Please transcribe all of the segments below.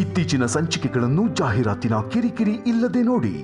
ಇತ್ತೀಚಿನ ಸಂಚಿಕೆಗಳನ್ನು ಜಾಹೀರಾತಿನ ಕಿರಿಕಿರಿ ಇಲ್ಲದೆ ನೋಡಿ.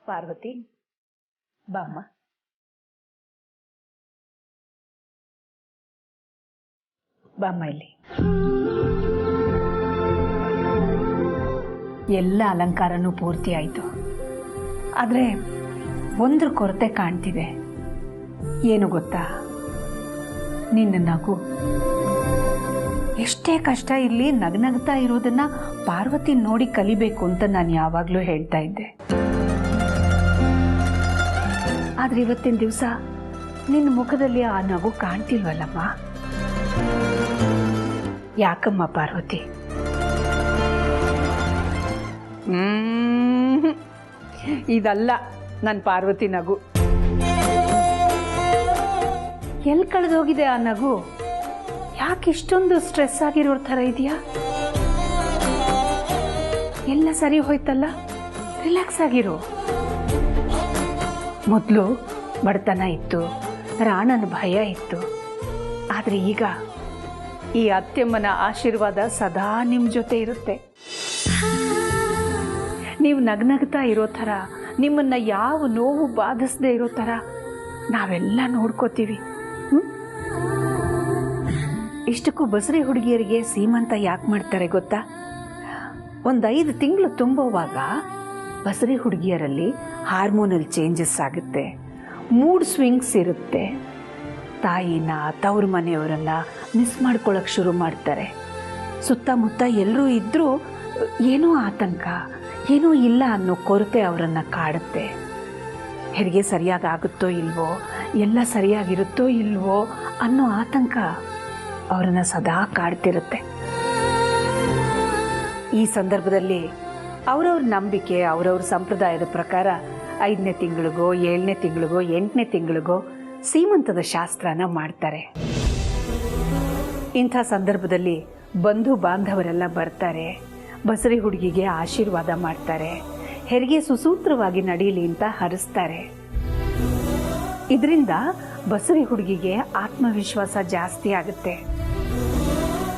ಪಾರ್ವತಿ, ಬಾಮ್ಮ. ಬಾಮ್ಮ ಇಲ್ಲಿ. ಎಲ್ಲ ಅಲಂಕಾರನೂ ಪೂರ್ತಿ ಆಯಿತು. ಆದರೆ ಒಂದ್ರ ಕೊರತೆ ಕಾಣ್ತಿದೆ. ಏನು ಗೊತ್ತಾ? ನಿನ್ನ ನಗು. ಎಷ್ಟೇ ಕಷ್ಟ ಇಲ್ಲಿ ನಗ್ನಗ್ತಾ ಇರೋದನ್ನ ಪಾರ್ವತಿ ನೋಡಿ ಕಲಿಬೇಕು ಅಂತ ನಾನು ಯಾವಾಗಲೂ ಹೇಳ್ತಾ ಇದ್ದೆ. ಆದ್ರೆ ಇವತ್ತಿನ ದಿವಸ ನಿನ್ನ ಮುಖದಲ್ಲಿ ಆ ನಗು ಕಾಣ್ತಿಲ್ವಲ್ಲಮ್ಮ? ಯಾಕಮ್ಮ ಪಾರ್ವತಿ? ಇದಲ್ಲ ನನ್ನ ಪಾರ್ವತಿ ನಗು. ಎಲ್ಲಿ ಕಳೆದೋಗಿದೆ ಆ ನಗು? ಯಾಕೆ ಇಷ್ಟೊಂದು ಸ್ಟ್ರೆಸ್ ಆಗಿರೋ ಥರ ಇದೆಯಾ? ಎಲ್ಲ ಸರಿ ಹೋಯ್ತಲ್ಲ? ರಿಲ್ಯಾಕ್ಸ್ ಆಗಿರೋ. ಮೊದಲು ಬಡತನ ಇತ್ತು, ರಾಣನ ಭಯ ಇತ್ತು. ಆದರೆ ಈಗ ಈ ಅತ್ತೆಮ್ಮನ ಆಶೀರ್ವಾದ ಸದಾ ನಿಮ್ಮ ಜೊತೆ ಇರುತ್ತೆ. ನೀವು ನಗ್ನಗ್ತಾ ಇರೋ ಥರ, ನಿಮ್ಮನ್ನ ಯಾವ ನೋವು ಬಾಧಿಸದೇ ಇರೋ ಥರ ನಾವೆಲ್ಲ ನೋಡ್ಕೋತೀವಿ. ಇಷ್ಟಕ್ಕೂ ಬಸರಿ ಹುಡುಗಿಯರಿಗೆ ಸೀಮಂತ ಯಾಕೆ ಮಾಡ್ತಾರೆ ಗೊತ್ತಾ? 5 ತಿಂಗಳು ತುಂಬುವಾಗ ಬಸರಿ ಹುಡುಗಿಯರಲ್ಲಿ ಹಾರ್ಮೋನಲ್ ಚೇಂಜಸ್ ಆಗುತ್ತೆ, ಮೂಡ್ ಸ್ವಿಂಗ್ಸ್ ಇರುತ್ತೆ. ತಾಯಿನ, ತವ್ರ ಮನೆಯವರೆಲ್ಲ ಮಿಸ್ ಮಾಡ್ಕೊಳ್ಳೋಕೆ ಶುರು ಮಾಡ್ತಾರೆ. ಸುತ್ತಮುತ್ತ ಎಲ್ಲರೂ ಇದ್ದರೂ ಏನೋ ಆತಂಕ, ಏನೋ ಇಲ್ಲ ಅನ್ನೋ ಕೊರತೆ ಅವರನ್ನು ಕಾಡುತ್ತೆ. ಹೆರಿಗೆ ಸರಿಯಾಗಿ ಆಗುತ್ತೋ ಇಲ್ವೋ, ಎಲ್ಲ ಸರಿಯಾಗಿರುತ್ತೋ ಇಲ್ವೋ ಅನ್ನೋ ಆತಂಕ ಅವರನ್ನು ಸದಾ ಕಾಡ್ತಿರುತ್ತೆ. ಈ ಸಂದರ್ಭದಲ್ಲಿ ಅವರವ್ರ ನಂಬಿಕೆ, ಅವರವ್ರ ಸಂಪ್ರದಾಯದ ಪ್ರಕಾರ 5ನೇ ತಿಂಗಳಿಗೋ 7ನೇ ತಿಂಗಳಿಗೋ 8ನೇ ತಿಂಗಳಿಗೋ ಸೀಮಂತದ ಶಾಸ್ತ್ರನ ಮಾಡ್ತಾರೆ. ಇಂಥ ಸಂದರ್ಭದಲ್ಲಿ ಬಂಧು ಬಾಂಧವರೆಲ್ಲ ಬರ್ತಾರೆ, ಬಸರಿ ಹುಡುಗಿಗೆ ಆಶೀರ್ವಾದ ಮಾಡ್ತಾರೆ, ಹೆರಿಗೆ ಸುಸೂತ್ರವಾಗಿ ನಡೀಲಿ ಅಂತ ಹರಿಸ್ತಾರೆ. ಇದರಿಂದ ಬಸರಿ ಹುಡುಗಿಗೆ ಆತ್ಮವಿಶ್ವಾಸ ಜಾಸ್ತಿ ಆಗುತ್ತೆ.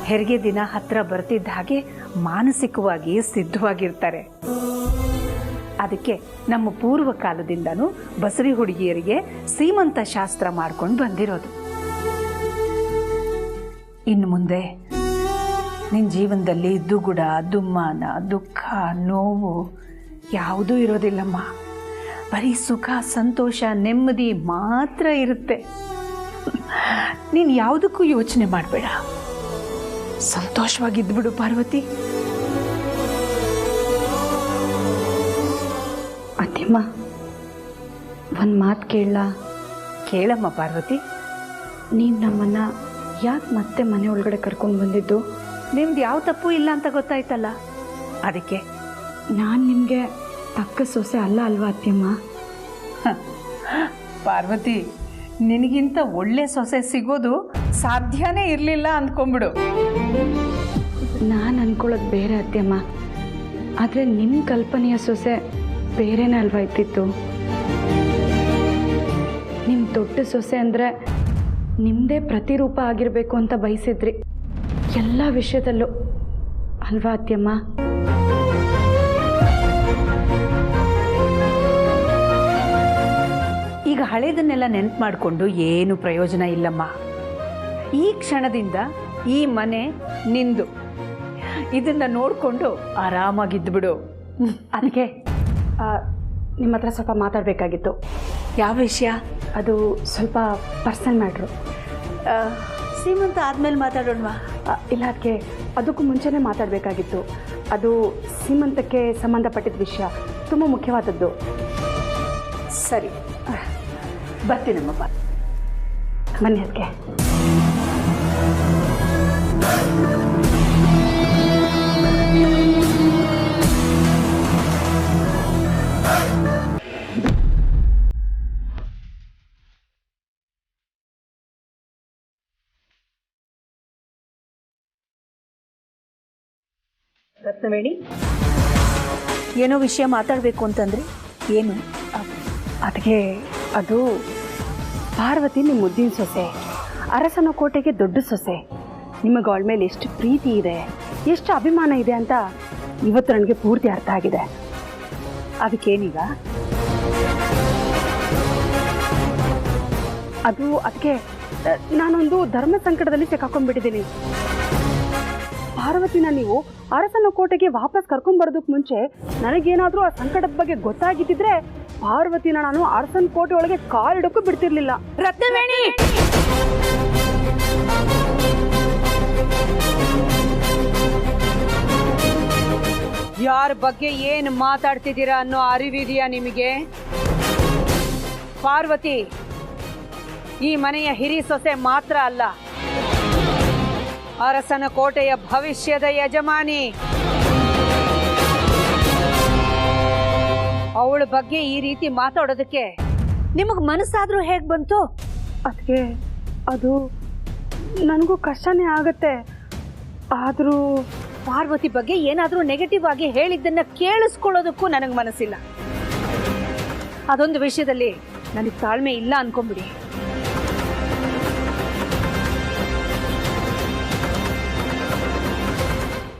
ಹೆರಿಗೆ ದಿನ ಹತ್ರ ಬರ್ತಿದ್ದ ಹಾಗೆ ಮಾನಸಿಕವಾಗಿ ಸಿದ್ಧವಾಗಿರ್ತಾರೆ. ಅದಕ್ಕೆ ನಮ್ಮ ಪೂರ್ವ ಕಾಲದಿಂದನೂ ಬಸರಿ ಹುಡುಗಿಯರಿಗೆ ಸೀಮಂತ ಶಾಸ್ತ್ರ ಮಾಡ್ಕೊಂಡು ಬಂದಿರೋದು. ಇನ್ನು ಮುಂದೆ ನಿನ್ನ ಜೀವನದಲ್ಲಿ ದುಗುಡ, ದುಮ್ಮಾನ, ದುಃಖ, ನೋವು ಯಾವುದೂ ಇರೋದಿಲ್ಲಮ್ಮ. ಬರೀ ಸುಖ, ಸಂತೋಷ, ನೆಮ್ಮದಿ ಮಾತ್ರ ಇರುತ್ತೆ. ನೀನು ಯಾವುದಕ್ಕೂ ಯೋಚನೆ ಮಾಡಬೇಡ, ಸಂತೋಷವಾಗಿದ್ದುಬಿಡು ಪಾರ್ವತಿ. ಅತ್ತಿಮ್ಮ, ಒಂದು ಮಾತು ಕೇಳಲ್ಲ? ಕೇಳಮ್ಮ ಪಾರ್ವತಿ. ನೀವು ನಮ್ಮನ್ನು ಯಾಕೆ ಮತ್ತೆ ಮನೆ ಒಳಗಡೆ ಕರ್ಕೊಂಡು ಬಂದಿದ್ದು? ನಿಮ್ದು ಯಾವ ತಪ್ಪು ಇಲ್ಲ ಅಂತ ಗೊತ್ತಾಯ್ತಲ್ಲ, ಅದಕ್ಕೆ. ನಾನು ನಿಮಗೆ ತಕ್ಕ ಸೊಸೆ ಅಲ್ಲ ಅಲ್ವಾ ಅತ್ತಿಮ್ಮ? ಪಾರ್ವತಿ, ನಿನಗಿಂತ ಒಳ್ಳೆ ಸೊಸೆ ಸಿಗೋದು ಸಾಧ್ಯನೇ ಇರಲಿಲ್ಲ ಅಂದ್ಕೊಂಬಿಡು. ನಾನು ಅಂದ್ಕೊಳ್ಳೋದು ಬೇರೆ ಅತ್ತಿಮ್ಮ, ಆದರೆ ನಿಮ್ಮ ಕಲ್ಪನೆಯ ಸೊಸೆ ಬೇರೆನೇ ಅಲ್ವಾ ಇತ್ತಿತ್ತು? ನಿಮ್ಮ ದೊಡ್ಡ ಸೊಸೆ ಅಂದರೆ ನಿಮ್ಮದೇ ಪ್ರತಿರೂಪ ಆಗಿರಬೇಕು ಅಂತ ಬಯಸಿದ್ರಿ ಎಲ್ಲ ವಿಷಯದಲ್ಲೂ, ಅಲ್ವಾ ಅತ್ತಿಯಮ್ಮ? ಈಗ ಹಳೇದನ್ನೆಲ್ಲ ನೆನ್ಪು ಮಾಡಿಕೊಂಡು ಏನು ಪ್ರಯೋಜನ ಇಲ್ಲಮ್ಮ. ಈ ಕ್ಷಣದಿಂದ ಈ ಮನೆ ನಿಂದು. ಇದನ್ನು ನೋಡಿಕೊಂಡು ಆರಾಮಾಗಿದ್ದುಬಿಡು. ಅದಕ್ಕೆ ನಿಮ್ಮ ಹತ್ರ ಸ್ವಲ್ಪ ಮಾತಾಡಬೇಕಾಗಿತ್ತು. ಯಾವ ವಿಷಯ? ಅದು ಸ್ವಲ್ಪ ಪರ್ಸನಲ್ ಮ್ಯಾಟ್ರು. ಸೀಮಂತ ಆದಮೇಲೆ ಮಾತಾಡೋಣವಾ? ಇಲ್ಲ ಅದಕ್ಕೆ ಅದಕ್ಕೂ ಮುಂಚೆನೇ ಮಾತಾಡಬೇಕಾಗಿತ್ತು. ಅದು ಸೀಮಂತಕ್ಕೆ ಸಂಬಂಧಪಟ್ಟಿದ್ದ ವಿಷಯ, ತುಂಬ ಮುಖ್ಯವಾದದ್ದು. ಸರಿ, ಬರ್ತೀನಮ್ಮಪ್ಪ. ಬನ್ನಿ ಅದಕ್ಕೆ. ರತ್ನವೇಣಿ, ಏನೋ ವಿಷಯ ಮಾತಾಡಬೇಕು ಅಂತಂದ್ರೆ ಏನು? ಅದಕ್ಕೆ ಅದು ಪಾರ್ವತಿ ನಿಮ್ಮ ಮುದ್ದಿನ ಸೊಸೆ, ಅರಸನ ಕೋಟೆಗೆ ದೊಡ್ಡ ಸೊಸೆ. ನಿಮಗೆ ಅವಳ ಮೇಲೆ ಎಷ್ಟು ಪ್ರೀತಿ ಇದೆ, ಎಷ್ಟು ಅಭಿಮಾನ ಇದೆ ಅಂತ ಇವತ್ತು ನನಗೆ ಪೂರ್ತಿ ಅರ್ಥ ಆಗಿದೆ. ಅದಕ್ಕೇನೀಗ? ಅದಕ್ಕೆ ನಾನೊಂದು ಧರ್ಮ ಸಂಕಟದಲ್ಲಿ ಸಿಕ್ಕಾಕೊಂಡ್ಬಿಟ್ಟಿದ್ದೀನಿ. ಪಾರ್ವತಿನ ನೀವು ಅರಸನ ಕೋಟೆಗೆ ವಾಪಸ್ ಕರ್ಕೊಂಡ್ಬರೋದಕ್ಕೆ ಮುಂಚೆ ನನಗೇನಾದರೂ ಆ ಸಂಕಟದ ಬಗ್ಗೆ ಗೊತ್ತಾಗಿದ್ದಿದ್ರೆ ಪಾರ್ವತಿನ ನಾನು ಅರಸನ ಕೋಟೆ ಒಳಗೆ ಕಾಲಿಡಕ್ಕೂ ಬಿಡ್ತಿರ್ಲಿಲ್ಲ. ರತ್ನವೇಣಿ, ಯಾರ ಬಗ್ಗೆ ಏನು ಮಾತಾಡ್ತಿದ್ದೀರಾ ಅನ್ನೋ ಅರಿವಿದೆಯಾ ನಿಮಗೆ? ಪಾರ್ವತಿ ಈ ಮನೆಯ ಹಿರಿ ಸೊಸೆ ಮಾತ್ರ ಅಲ್ಲ, ಅರಸನ ಕೋಟೆಯ ಭವಿಷ್ಯದ ಯಜಮಾನಿ. ಅವಳ ಬಗ್ಗೆ ಈ ರೀತಿ ಮಾತಾಡೋದಕ್ಕೆ ನಿಮಗ್ ಮನಸ್ಸಾದ್ರೂ ಹೇಗ್ ಬಂತು? ಅದಕ್ಕೆ ಅದು ನನಗೂ ಕಷ್ಟನೇ ಆಗತ್ತೆ. ಆದರೂ ಪಾರ್ವತಿ ಬಗ್ಗೆ ಏನಾದ್ರೂ ನೆಗೆಟಿವ್ ಆಗಿ ಹೇಳಿದ್ದನ್ನ ಕೇಳಿಸ್ಕೊಳ್ಳೋದಕ್ಕೂ ನನಗೆ ಮನಸ್ಸಿಲ್ಲ. ಅದೊಂದು ವಿಷಯದಲ್ಲಿ ನನಗೆ ತಾಳ್ಮೆ ಇಲ್ಲ ಅನ್ಕೊಂಬಿಡಿ.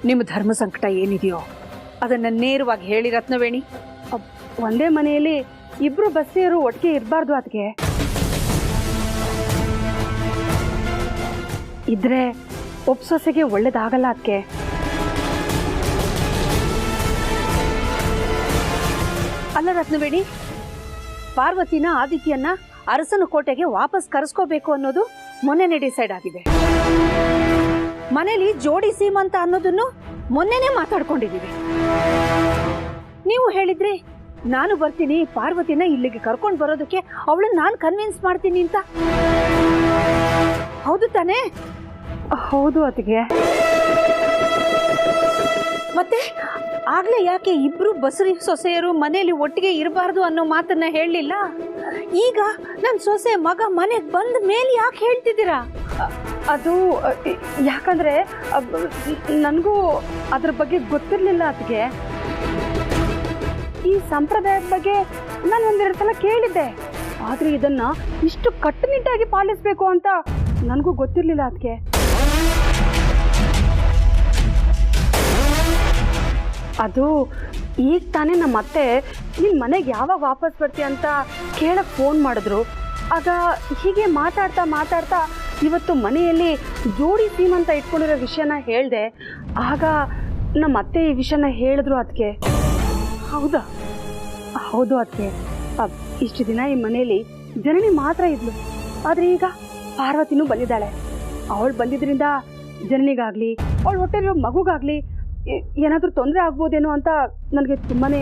ನಿಮ್ಮ ಧರ್ಮ ಸಂಕಟ ಏನಿದೆಯೋ ಅದನ್ನ ನೇರವಾಗಿ ಹೇಳಿ ರತ್ನವೇಣಿ. ಒಂದೇ ಮನೆಯಲ್ಲಿ ಇಬ್ರು ಬಸ್ಸಿಯರು ಒಟ್ಟಿಗೆ ಇರಬಾರ್ದು. ಅದಕ್ಕೆ ಇದ್ರೆ ಒಪ್ಸೊಸೆಗೆ ಒಳ್ಳೇದಾಗಲ್ಲ. ಅದಕ್ಕೆ ಅಲ್ಲ ರತ್ನವೇಣಿ, ಪಾರ್ವತಿನ ಆದಿತ್ಯನ ಅರಸನ ಕೋಟೆಗೆ ವಾಪಸ್ ಕರೆಸ್ಕೋಬೇಕು ಅನ್ನೋದು ಮೊನ್ನೆನೇ ಡಿಸೈಡ್ ಆಗಿದೆ. ಮನೇಲಿ ಜೋಡಿ ಸೀಮಂತ ಅನ್ನೋದನ್ನು ಮೊನ್ನೆನೇ ಮಾತಾಡ್ಕೊಂಡಿದೀವಿ. ನೀವು ಹೇಳಿದ್ರಿ ನಾನು ಬರ್ತೀನಿ, ಪಾರ್ವತಿನ ಇಲ್ಲಿಗೆ ಕರ್ಕೊಂಡು ಬರೋದಕ್ಕೆ ಅವಳನ್ನ ನಾನು ಕನ್ವಿನ್ಸ್ ಮಾಡ್ತೀನಿ ಅಂತ. ಹೌದು ತಾನೇ? ಹೌದು ಅದಕ್ಕೆ. ಮತ್ತೆ ಆಗ್ಲೇ ಯಾಕೆ ಇಬ್ರು ಬಸರಿ ಸೊಸೆಯರು ಮನೆಯಲ್ಲಿ ಒಟ್ಟಿಗೆ ಇರಬಾರ್ದು ಅನ್ನೋ ಮಾತನ್ನ ಹೇಳಲಿಲ್ಲ? ಈಗ ನನ್ನ ಸೊಸೆ ಮಗ ಮನೆಗೆ ಬಂದ ಮೇಲೆ ಯಾಕೆ ಹೇಳ್ತಿದ್ದೀರಾ? ಅದು ಯಾಕಂದ್ರೆ ನನಗೂ ಅದ್ರ ಬಗ್ಗೆ ಗೊತ್ತಿರಲಿಲ್ಲ. ಅದಕ್ಕೆ ಈ ಸಂಪ್ರದಾಯದ ಬಗ್ಗೆ ನಾನು ಒಂದೆರಡು ಸಲ ಕೇಳಿದ್ದೆ, ಆದ್ರೆ ಇದನ್ನ ಇಷ್ಟು ಕಟ್ಟುನಿಟ್ಟಾಗಿ ಪಾಲಿಸಬೇಕು ಅಂತ ನನಗೂ ಗೊತ್ತಿರಲಿಲ್ಲ. ಅದಕ್ಕೆ ಅದು ಈಗ ತಾನೇ ನಮ್ಮ ಅತ್ತೆ ನಿನ್ನ ಮನೆಗೆ ಯಾವಾಗ ವಾಪಸ್ ಬರ್ತೀಯ ಅಂತ ಕೇಳಕ್ಕೆ ಫೋನ್ ಮಾಡಿದ್ರು. ಆಗ ಹೀಗೆ ಮಾತಾಡ್ತಾ ಮಾತಾಡ್ತಾ ಇವತ್ತು ಮನೆಯಲ್ಲಿ ಜೋಡಿ ಸೀಮಂತ ಇಟ್ಕೊಂಡಿರೋ ವಿಷಯನ ಹೇಳಿದೆ. ಆಗ ನಮ್ಮ ಅತ್ತೆ ಈ ವಿಷಯನ ಹೇಳಿದ್ರು. ಅದಕ್ಕೆ ಹೌದಾ? ಹೌದು ಅದಕ್ಕೆ. ಇಷ್ಟು ದಿನ ಈ ಮನೆಯಲ್ಲಿ ಜನನಿ ಮಾತ್ರ ಇದ್ಲು, ಆದರೆ ಈಗ ಪಾರ್ವತಿನೂ ಬಂದಿದ್ದಾಳೆ. ಅವಳು ಬಂದಿದ್ರಿಂದ ಜನನಿಗಾಗ್ಲಿ ಅವಳ ಹೊಟ್ಟೆಲಿರೋ ಮಗುಗಾಗ್ಲಿ ಏನಾದರೂ ತೊಂದರೆ ಆಗ್ಬೋದೇನೋ ಅಂತ ನನಗೆ ತುಂಬಾನೇ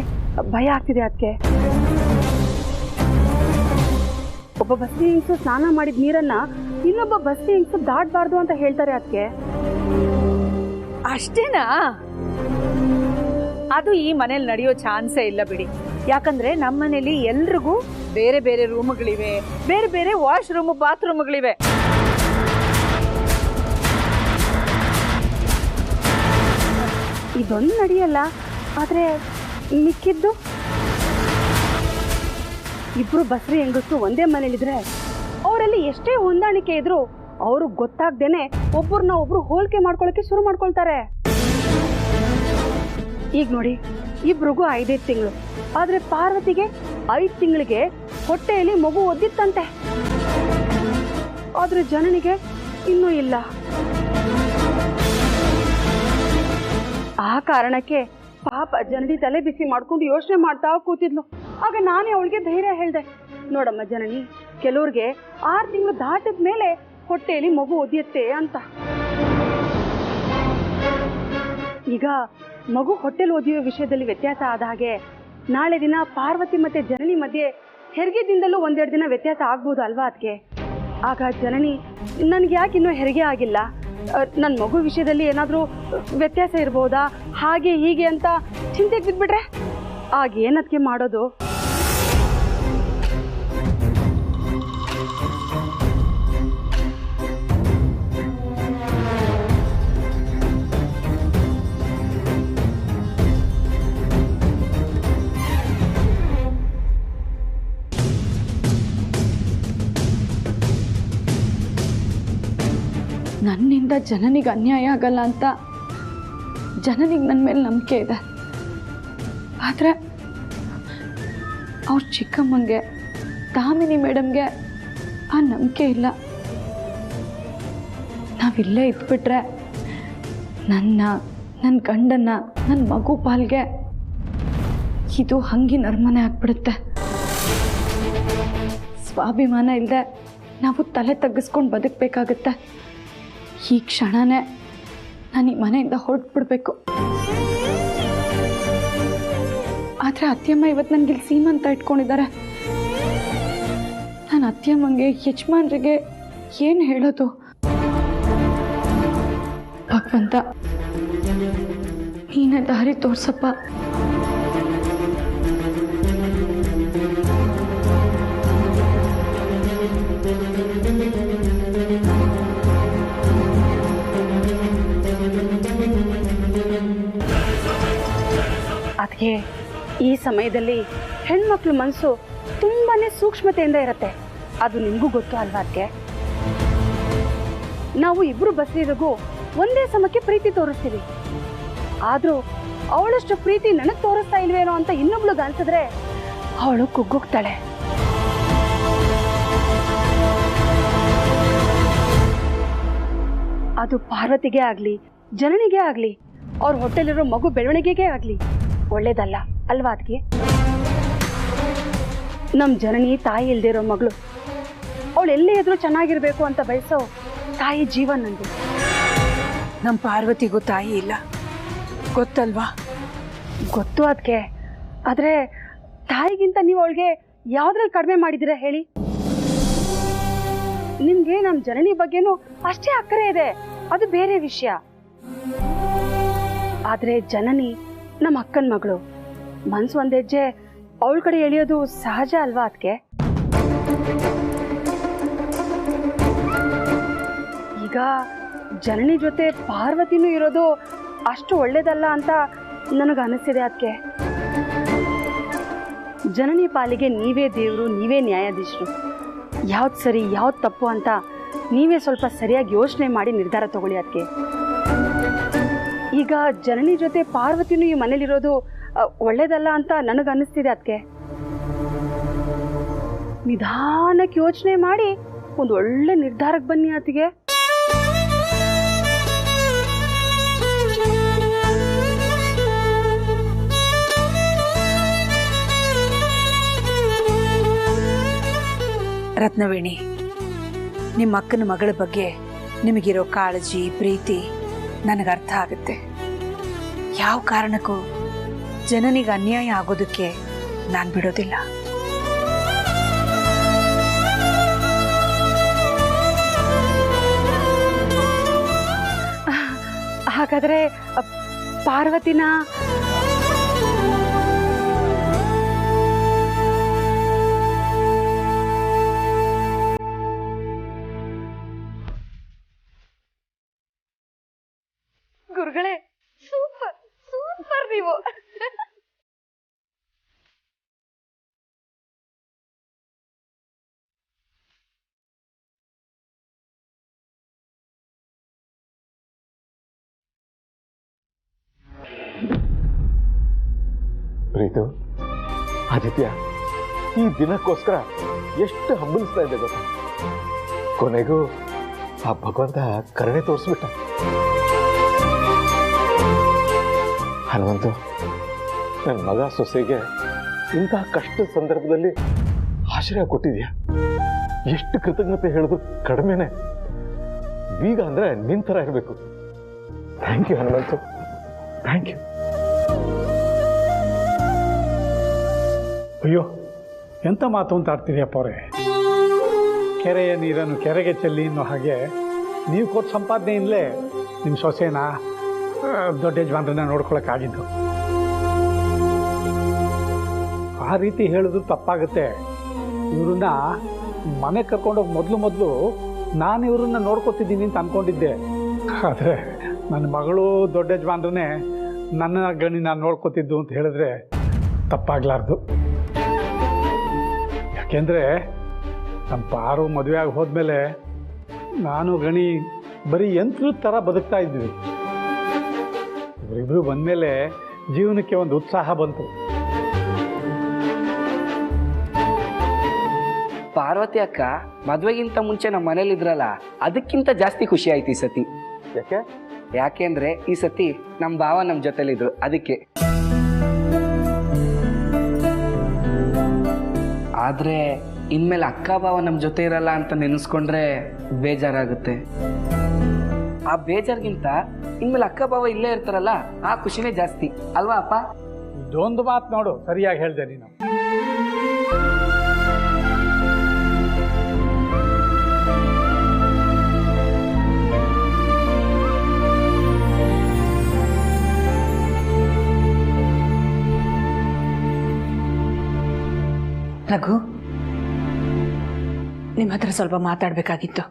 ಭಯ ಆಗ್ತಿದೆ. ಅದಕ್ಕೆ ಒಬ್ಬ ಬಸ್ತಿ ಹೆಂಗಸು ಸ್ನಾನ ಮಾಡಿದ ನೀರನ್ನ ಇನ್ನೊಬ್ಬ ಬಸ್ತಿ ಹೆಂಗಸು ದಾಟಬಾರ್ದು ಅಂತ ಹೇಳ್ತಾರೆ. ಅದಕ್ಕೆ ಅಷ್ಟೇನಾ? ಅದು ಈ ಮನೇಲಿ ನಡೆಯೋ ಚಾನ್ಸೇ ಇಲ್ಲ ಬಿಡಿ. ಯಾಕಂದ್ರೆ ನಮ್ಮ ಮನೇಲಿ ಎಲ್ರಿಗೂ ಬೇರೆ ಬೇರೆ ರೂಮ್ಗಳಿವೆ, ಬೇರೆ ಬೇರೆ ವಾಶ್ರೂಮ್ ಬಾತ್ರೂಮ್ಗಳಿವೆ. ಇದೊಂದು ನಡೆಯಲ್ಲ, ಆದ್ರೆ ಮಿಕ್ಕಿದ್ದು ಇಬ್ರು ಬಸ್ರಿ ಹೆಂಗಸರು ಒಂದೇ ಮನೇಲಿದ್ರೆ ಅವರಲ್ಲಿ ಎಷ್ಟೇ ಹೊಂದಾಣಿಕೆ ಇದ್ರು ಅವರು ಗೊತ್ತಾಗ್ದೇನೆ ಒಬ್ಬರನ್ನ ಒಬ್ರು ಹೋಲಿಕೆ ಮಾಡ್ಕೊಳಕ್ಕೆ ಶುರು ಮಾಡ್ಕೊಳ್ತಾರೆ. ಈಗ ನೋಡಿ, ಇಬ್ರಿಗೂ 5 ತಿಂಗಳು, ಆದ್ರೆ ಪಾರ್ವತಿಗೆ 5 ತಿಂಗಳಿಗೆ ಹೊಟ್ಟೆಯಲ್ಲಿ ಮಗು ಒದ್ದಿತ್ತಂತೆ, ಆದ್ರೆ ಜನನಿಗೆ ಇನ್ನೂ ಇಲ್ಲ. ಆ ಕಾರಣಕ್ಕೆ ಪಾಪ ಜನನಿ ತಲೆ ಬಿಸಿ ಮಾಡ್ಕೊಂಡು ಯೋಚನೆ ಮಾಡ್ತಾ ಕೂತಿದ್ಲು. ಆಗ ನಾನೇ ಅವಳಿಗೆ ಧೈರ್ಯ ಹೇಳ್ದೆ, ನೋಡಮ್ಮ ಜನನಿ, ಕೆಲವ್ರಿಗೆ 6 ತಿಂಗಳು ದಾಟಿದ ಮೇಲೆ ಹೊಟ್ಟೆಯಲ್ಲಿ ಮಗು ಒದಿಯುತ್ತೆ ಅಂತ. ಈಗ ಮಗು ಹೊಟ್ಟೆಲ್ ಓದಿಯೋ ವಿಷಯದಲ್ಲಿ ವ್ಯತ್ಯಾಸ ಆದ ಹಾಗೆ ನಾಳೆ ದಿನ ಪಾರ್ವತಿ ಮತ್ತೆ ಜನನಿ ಮಧ್ಯೆ ಹೆರಿಗೆ ದಿನದಲ್ಲೂ ಒಂದೆರಡು ದಿನ ವ್ಯತ್ಯಾಸ ಆಗ್ಬೋದು ಅಲ್ವಾ ಅದಕ್ಕೆ? ಆಗ ಜನನಿ ನನ್ಗೆ ಯಾಕೆ ಇನ್ನೂ ಹೆರಿಗೆ ಆಗಿಲ್ಲ, ನನ್ನ ಮಗು ವಿಷಯದಲ್ಲಿ ಏನಾದರೂ ವ್ಯತ್ಯಾಸ ಇರ್ಬೋದಾ, ಹಾಗೆ ಹೀಗೆ ಅಂತ ಚಿಂತೆಗೆ ಬಿದ್ಬಿಟ್ರೆ ಆಗ ಏನದಕ್ಕೆ ಮಾಡೋದು? ನನ್ನಿಂದ ಜನನಿಗೆ ಅನ್ಯಾಯ ಆಗಲ್ಲ ಅಂತ ಜನನಿಗೆ ನನ್ನ ಮೇಲೆ ನಂಬಿಕೆ ಇದೆ. ಆದರೆ ಅವ್ರ ಚಿಕ್ಕಮ್ಮಂಗೆ ದಾಮಿನಿ ಮೇಡಮ್ಗೆ ಆ ನಂಬಿಕೆ ಇಲ್ಲ. ನಾವಿಲ್ಲೇ ಇದ್ಬಿಟ್ರೆ ನನ್ನ ಗಂಡನ್ನ ನನ್ನ ಮಗು ಪಾಲ್ಗೆ ಇದು ಹಂಗಿನ ಅರಮನೆ ಆಗ್ಬಿಡುತ್ತೆ. ಸ್ವಾಭಿಮಾನ ಇಲ್ಲದೆ ನಾವು ತಲೆ ತಗ್ಗಿಸ್ಕೊಂಡು ಬದುಕಬೇಕಾಗತ್ತೆ. ಈ ಕ್ಷಣನೇ ನಾನು ಈ ಮನೆಯಿಂದ ಹೊರಟ್ಬಿಡ್ಬೇಕು. ಆದರೆ ಅತ್ಯಮ್ಮ ಇವತ್ತು ನನಗಿಲ್ಲಿ ಸೀಮಂತ ಇಟ್ಕೊಂಡಿದ್ದಾರೆ. ನಾನು ಅತ್ಯಮ್ಮಂಗೆ ಯಜಮಾನ್ರಿಗೆ ಏನು ಹೇಳೋದು? ಭಗವಂತ ನೀನೇ ದಾರಿ ತೋರ್ಸಪ್ಪ. ಅದಕ್ಕೆ ಈ ಸಮಯದಲ್ಲಿ ಹೆಣ್ಮಕ್ಳ ಮನಸ್ಸು ತುಂಬಾನೇ ಸೂಕ್ಷ್ಮತೆಯಿಂದ ಇರುತ್ತೆ. ಅದು ನಿಮಗೂ ಗೊತ್ತು ಅಲ್ವಾ? ಅದಕ್ಕೆ ನಾವು ಇಬ್ರು ಬಸ್ರಿರಿಗೂ ಒಂದೇ ಸಮಕ್ಕೆ ಪ್ರೀತಿ ತೋರಿಸ್ತೀವಿ. ಆದ್ರೂ ಅವಳಷ್ಟು ಪ್ರೀತಿ ನನಗೆ ತೋರಿಸ್ತಾ ಇಲ್ವೇನೋ ಅಂತ ಇನ್ನೊಬ್ಳಿಗೆ ಅನ್ಸಿದ್ರೆ ಅವಳು ಕುಗ್ಗೋಗ್ತಾಳೆ. ಅದು ಪಾರ್ವತಿಗೆ ಆಗ್ಲಿ ಜನನಿಗೆ ಆಗ್ಲಿ ಅವ್ರ ಹೊಟ್ಟೆಲಿರೋ ಮಗು ಬೆಳವಣಿಗೆಗೆ ಆಗ್ಲಿ ಒಳ್ಳೇದಲ್ಲ ಅಲ್ವಾ? ಅದಕ್ಕೆ ನಮ್ಮ ಜನನಿ ತಾಯಿ ಇಲ್ದಿರೋ ಮಗಳು, ಅವಳು ಎಲ್ಲೇ ಇದ್ರೂ ಚೆನ್ನಾಗಿರ್ಬೇಕು ಅಂತ ಬಯಸೋ ತಾಯಿ ಜೀವ ನಂದು. ನಮ್ಮ ಪಾರ್ವತಿಗೂ ತಾಯಿ ಇಲ್ಲ, ಗೊತ್ತಲ್ವಾ? ಗೊತ್ತು ಅದಕ್ಕೆ. ಆದರೆ ತಾಯಿಗಿಂತ ನೀವು ಅವಳಿಗೆ ಯಾವ್ದ್ರಲ್ಲಿ ಕಡಿಮೆ ಮಾಡಿದ್ದೀರಾ ಹೇಳಿ? ನಿಮ್ಗೆ ನಮ್ಮ ಜನನಿ ಬಗ್ಗೆನೂ ಅಷ್ಟೇ ಅಕ್ಕರೆ ಇದೆ, ಅದು ಬೇರೆ ವಿಷಯ. ಆದ್ರೆ ಜನನಿ ನಮ್ಮ ಅಕ್ಕನ ಮಗಳು, ಮನ್ಸು ಒಂದ್ ಹೆಜ್ಜೆ ಅವಳ ಕಡೆ ಎಳೆಯೋದು ಸಹಜ ಅಲ್ವಾ? ಅದಕ್ಕೆ ಈಗ ಜನನಿ ಜೊತೆ ಪಾರ್ವತಿನೂ ಇರೋದು ಅಷ್ಟು ಒಳ್ಳೇದಲ್ಲ ಅಂತ ನನಗೆ ಅನಿಸಿದೆ. ಅದಕ್ಕೆ ಜನನಿ ಪಾಲಿಗೆ ನೀವೇ ದೇವರು, ನೀವೇ ನ್ಯಾಯಾಧೀಶರು. ಯಾವ್ದು ಸರಿ ಯಾವ್ದು ತಪ್ಪು ಅಂತ ನೀವೇ ಸ್ವಲ್ಪ ಸರಿಯಾಗಿ ಯೋಚನೆ ಮಾಡಿ ನಿರ್ಧಾರ ತಗೊಳ್ಳಿ. ಅದಕ್ಕೆ ಈಗ ಜನನಿ ಜೊತೆ ಪಾರ್ವತಿನೂ ಈ ಮನೇಲಿರೋದು ಒಳ್ಳೇದಲ್ಲ ಅಂತ ನನಗೆ ಅನ್ನಿಸ್ತಿದೆ. ಅದಕ್ಕೆ ನಿಧಾನಕ್ಕೆ ಯೋಚನೆ ಮಾಡಿ ಒಂದು ಒಳ್ಳೆ ನಿರ್ಧಾರಕ್ಕೆ ಬನ್ನಿ. ಅದಕ್ಕೆ ರತ್ನವೇಣಿ, ನಿಮ್ಮ ಅಕ್ಕನ ಮಗಳ ಬಗ್ಗೆ ನಿಮಗಿರೋ ಕಾಳಜಿ ಪ್ರೀತಿ ನನಗೆ ಅರ್ಥ ಆಗುತ್ತೆ. ಯಾವ ಕಾರಣಕ್ಕೂ ಜನನಿಗೆ ಅನ್ಯಾಯ ಆಗೋದಕ್ಕೆ ನಾನು ಬಿಡೋದಿಲ್ಲ. ಹಾಗಾದ್ರೆ ಪಾರ್ವತಿನ ಗುರುಗಳೇ, ಸೂಪರ್ ಸೂಪರ್ ನೀವು. ಪ್ರೀತು, ಆದಿತ್ಯ ಈ ದಿನಕ್ಕೋಸ್ಕರ ಎಷ್ಟು ಹಂಬಲಿಸ್ತಾ ಇದ್ದೆ ಗೊತ್ತಾ? ಕೊನೆಗೂ ಆ ಭಗವಂತ ಕರುಣೆ ತೋರಿಸ್ಬಿಟ್ಟ. ಹನುಮಂತು, ನನ್ನ ಮಗ ಸೊಸೆಗೆ ಇಂತಹ ಕಷ್ಟ ಸಂದರ್ಭದಲ್ಲಿ ಆಶ್ರಯ ಕೊಟ್ಟಿದ್ಯಾ. ಎಷ್ಟು ಕೃತಜ್ಞತೆ ಹೇಳಿದ್ರು ಕಡಿಮೆನೆ. ಬೀಗ ಅಂದ್ರೆ ನಿನ್ ಥರ ಇರಬೇಕು. Thank you Hanumanthu. Thank you. ಅಯ್ಯೋ ಎಂಥ ಮಾತು ಅಂತ ಆಡ್ತೀರಿಯಪ್ಪ ಅವರೇ. ಕೆರೆಯ ನೀರನ್ನು ಕೆರೆಗೆ ಚೆಲ್ಲಿ ಅನ್ನೋ ಹಾಗೆ ನೀವು ಕೊಟ್ಟು ಸಂಪಾದನೆಯಿಂದಲೇ ನಿಮ್ಮ ಸೊಸೆನ ದೊಡ್ಡ ಯಜಮಾನ್ರನ್ನ ನೋಡ್ಕೊಳಕ್ಕಾಗಿದ್ದು. ಆ ರೀತಿ ಹೇಳಿದ್ರು ತಪ್ಪಾಗುತ್ತೆ. ಇವ್ರನ್ನ ಮನೆ ಕರ್ಕೊಂಡೋಗಿ ಮೊದಲು ನಾನು ಇವ್ರನ್ನ ನೋಡ್ಕೊತಿದ್ದೀನಿ ಅಂತ ಅಂದ್ಕೊಂಡಿದ್ದೆ. ಆದರೆ ನನ್ನ ಮಗಳು ದೊಡ್ಡ ಯಜಮಾನ್ರನ್ನೇ ನನ್ನ ಗಣಿ ನಾನು ನೋಡ್ಕೊತಿದ್ದು ಅಂತ ಹೇಳಿದ್ರೆ ತಪ್ಪಾಗಲಾರ್ದು. ಯಾಕೆಂದರೆ ನಮ್ಮ ಪಾರು ಮದುವೆ ಆಗಿ ಹೋದ್ಮೇಲೆ ನಾನು ಗಣಿ ಬರೀ ಯಂತ್ರದ ಥರ ಬದುಕ್ತಾ ಇದ್ವಿ. ಇವರಿಬ್ಬರು ಬಂದಮೇಲೆ ಜೀವನಕ್ಕೆ ಒಂದು ಉತ್ಸಾಹ ಬಂತು. ಪಾರ್ವತಿ ಅಕ್ಕ ಮದುವೆಗಿಂತ ಮುಂಚೆ ನಮ್ಮ ಮನೇಲಿ ಇದ್ರಲ್ಲ, ಅದಕ್ಕಿಂತ ಜಾಸ್ತಿ ಖುಷಿ ಆಯ್ತು ಈ ಸತಿ. ಯಾಕೆಂದ್ರೆ ಈ ಸತಿ ನಮ್ಮ ಭಾವ ನಮ್ಮ ಜೊತೆಲಿದ್ರು, ಅದಕ್ಕೆ. ಆದ್ರೆ ಇನ್ಮೇಲೆ ಅಕ್ಕ ಭಾವ ನಮ್ಮ ಜೊತೆ ಇರಲ್ಲ ಅಂತ ನೆನೆಸ್ಕೊಂಡ್ರೆ ಬೇಜಾರಾಗುತ್ತೆ. ಆ ಬೇಜಾರ್ಗಿಂತ ಇನ್ಮೇಲೆ ಅಕ್ಕ ಭಾವ ಇಲ್ಲೇ ಇರ್ತಾರಲ್ಲ, ಆ ಖುಷಿನೇ ಜಾಸ್ತಿ ಅಲ್ವಾ ಅಪ್ಪ? ಇದೊಂದು ಮಾತು ನೋಡು, ಸರಿಯಾಗಿ ಹೇಳ್ದೆ ನೀನು. ರಘು, ನಿಮ್ಮ ಹತ್ರ ಸ್ವಲ್ಪ ಮಾತಾಡಬೇಕಾಗಿತ್ತು.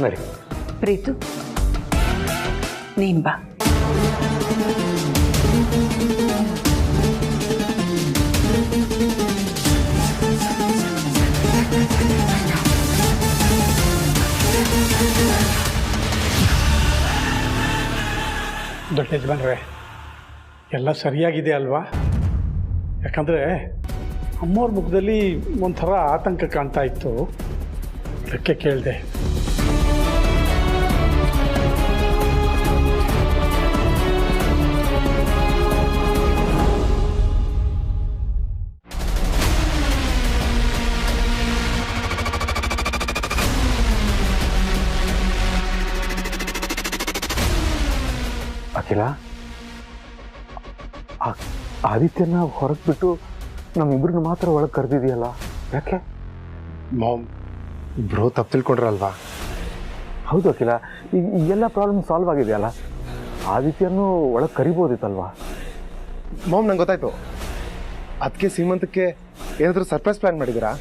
ನಡಿ. ಪ್ರೀತು, ನೀನ್ ಬಾ. ದೊಡ್ಡ ಯಜಮಾನ್ರೆ, ಎಲ್ಲ ಸರಿಯಾಗಿದೆ ಅಲ್ವಾ? ಯಾಕಂದರೆ ಅಮ್ಮವ್ರ ಮುಖದಲ್ಲಿ ಒಂಥರ ಆತಂಕ ಕಾಣ್ತಾ ಇತ್ತು, ಅದಕ್ಕೆ ಕೇಳಿದೆ. ಅಖಿಲ, ಆದಿತ್ಯನ ಹೊರಗೆ ಬಿಟ್ಟು ನಮ್ಮಿಬ್ರನ್ನ ಮಾತ್ರ ಒಳಗೆ ಕರೆದಿದೆಯಲ್ಲ, ಯಾಕೆ? ಮಾಮ್, ಬ್ರೋ ತಪ್ಪು ತಿಳ್ಕೊಂಡ್ರಲ್ವಾ? ಹೌದು ಅಖಿಲ, ಈ ಎಲ್ಲ ಪ್ರಾಬ್ಲಮ್ ಸಾಲ್ವ್ ಆಗಿದೆಯಲ್ಲ, ಆದಿತ್ಯನೂ ಒಳಗೆ ಕರಿಬೋದಿತ್ತಲ್ವಾ? ಮಾಮ್, ನಂಗೆ ಗೊತ್ತಾಯ್ತು. ಅದಕ್ಕೆ ಸೀಮಂತಕ್ಕೆ ಏನಾದರೂ ಸರ್ಪ್ರೈಸ್ ಪ್ಲಾನ್ ಮಾಡಿದ್ದೀರಾ?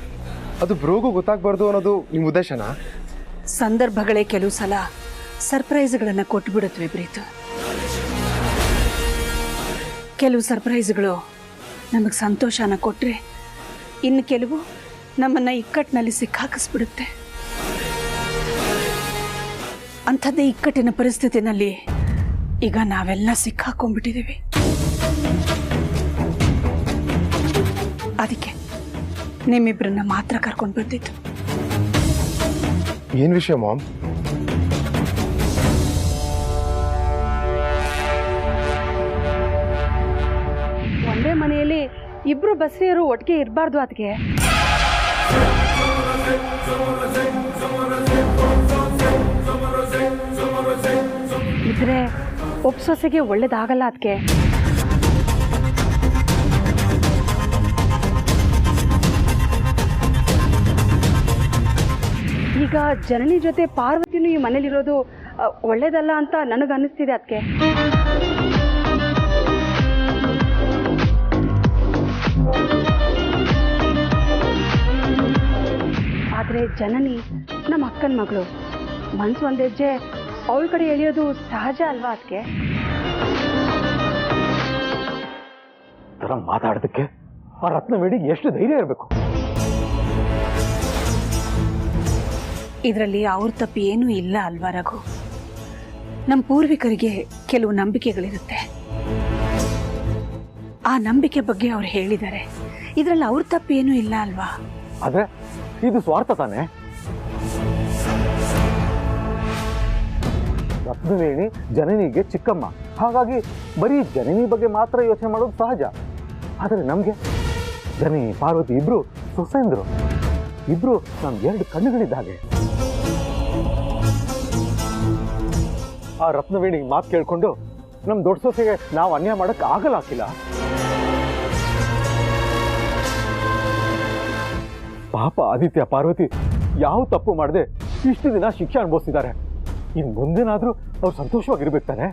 ಅದು ಬ್ರೋಗೂ ಗೊತ್ತಾಗಬಾರ್ದು ಅನ್ನೋದು ನಿಮ್ಮ ಉದ್ದೇಶನಾ? ಸಂದರ್ಭಗಳೇ ಕೆಲವು ಸಲ ಸರ್ಪ್ರೈಸ್ಗಳನ್ನು ಕೊಟ್ಬಿಡುತ್ತವೆ ಪ್ರೀತು. ಕೆಲವು ಸರ್ಪ್ರೈಸ್ಗಳು ನಮಗೆ ಸಂತೋಷನ ಕೊಟ್ಟರೆ, ಇನ್ನು ಕೆಲವು ನಮ್ಮನ್ನು ಇಕ್ಕಟ್ಟಿನಲ್ಲಿ ಸಿಕ್ಕಾಕಿಸ್ಬಿಡುತ್ತೆ. ಅಂಥದ್ದೇ ಇಕ್ಕಟ್ಟಿನ ಪರಿಸ್ಥಿತಿನಲ್ಲಿ ಈಗ ನಾವೆಲ್ಲ ಸಿಕ್ಕಾಕೊಂಡ್ಬಿಟ್ಟಿದ್ದೀವಿ. ಅದಕ್ಕೆ ನಿಮ್ಮಿಬ್ಬರನ್ನ ಮಾತ್ರ ಕರ್ಕೊಂಡು ಬಂದಿದ್ದು. ಏನು ವಿಷಯ ಮಾಮ್? ಒಂದೇ ಮನೆಯಲ್ಲಿ ಇಬ್ರು ಬಸ್ರಿಯರು ಒಟ್ಟಿಗೆ ಇರಬಾರ್ದು. ಅದಕ್ಕೆ ಇದ್ರೆ ಒಪ್ಸೊಸೆಗೆ ಒಳ್ಳೇದಾಗಲ್ಲ. ಅದಕ್ಕೆ ಈಗ ಜನನಿ ಜೊತೆ ಪಾರ್ವತಿನೂ ಈ ಮನೇಲಿರೋದು ಒಳ್ಳೇದಲ್ಲ ಅಂತ ನನಗನ್ನಿಸ್ತಿದೆ. ಅದಕ್ಕೆ ಆದರೆ ಜನನಿ ನಮ್ಮ ಅಕ್ಕನ ಮಗಳು, ಮನ್ಸು ಒಂದು ಹೆಜ್ಜೆ ಅವಳ ಕಡೆ ಎಳೆಯೋದು ಸಹಜ ಅಲ್ವಾ? ಅದಕ್ಕೆ ಥರ ಮಾತಾಡೋದಕ್ಕೆ ಆ ರತ್ನವೇಡಿಗೆ ಎಷ್ಟು ಧೈರ್ಯ ಇರಬೇಕು. ಇದರಲ್ಲಿ ಅವ್ರ ತಪ್ಪು ಏನೂ ಇಲ್ಲ ಅಲ್ವಾ ರಘು? ನಮ್ಮ ಪೂರ್ವಿಕರಿಗೆ ಕೆಲವು ನಂಬಿಕೆಗಳಿರುತ್ತೆ, ಆ ನಂಬಿಕೆ ಬಗ್ಗೆ ಅವ್ರು ಹೇಳಿದ್ದಾರೆ. ಇದರಲ್ಲಿ ಅವ್ರ ತಪ್ಪು ಏನೂ ಇಲ್ಲ ಅಲ್ವಾ? ಆದರೆ ಇದು ಸ್ವಾರ್ಥ ತಾನೆ. ರತ್ನವೇಣಿ ಜನನಿಗೆ ಚಿಕ್ಕಮ್ಮ, ಹಾಗಾಗಿ ಬರೀ ಜನನಿ ಬಗ್ಗೆ ಮಾತ್ರ ಯೋಚನೆ ಮಾಡೋದು ಸಹಜ. ಆದರೆ ನಮಗೆ ಜನನಿ ಪಾರ್ವತಿ ಇಬ್ರು ಸೊಸೆಂದ್ರು, ಇಬ್ರು ನಮ್ 2 ಕಣ್ಣುಗಳಿದ್ದ ಹಾಗೆ. ಆ ರತ್ನವೇಣಿ ಮಾತು ಕೇಳ್ಕೊಂಡು ನಮ್ ದೊಡ್ಡ ಸೊಸೆಗೆ ನಾವು ಅನ್ಯಾಯ ಮಾಡಕ್ ಆಗಲ್ಲ. ಪಾಪ ಆದಿತ್ಯ ಪಾರ್ವತಿ ಯಾವ ತಪ್ಪು ಮಾಡದೆ ಇಷ್ಟು ದಿನ ಶಿಕ್ಷೆ ಅನುಭವಿಸಿದ್ದಾರೆ. ಇನ್ ಮುಂದೇನಾದ್ರೂ ಅವ್ರು ಸಂತೋಷವಾಗಿರ್ಬೇಕು ತಾನೆ.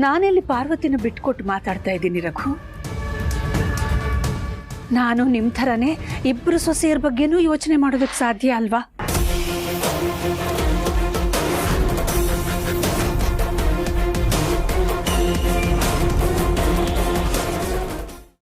ನಾನೆಲ್ಲಿ ಪಾರ್ವತಿನ ಬಿಟ್ಕೊಟ್ಟು ಮಾತಾಡ್ತಾ ಇದ್ದೀನಿ ರಘು. ನಾನು ನಿಮ್ಮ ಥರನೇ ಇಬ್ಬರು ಸೊಸೆಯರ ಬಗ್ಗೆನೂ ಯೋಚನೆ ಮಾಡೋದಕ್ಕೆ ಸಾಧ್ಯ ಅಲ್ವಾ?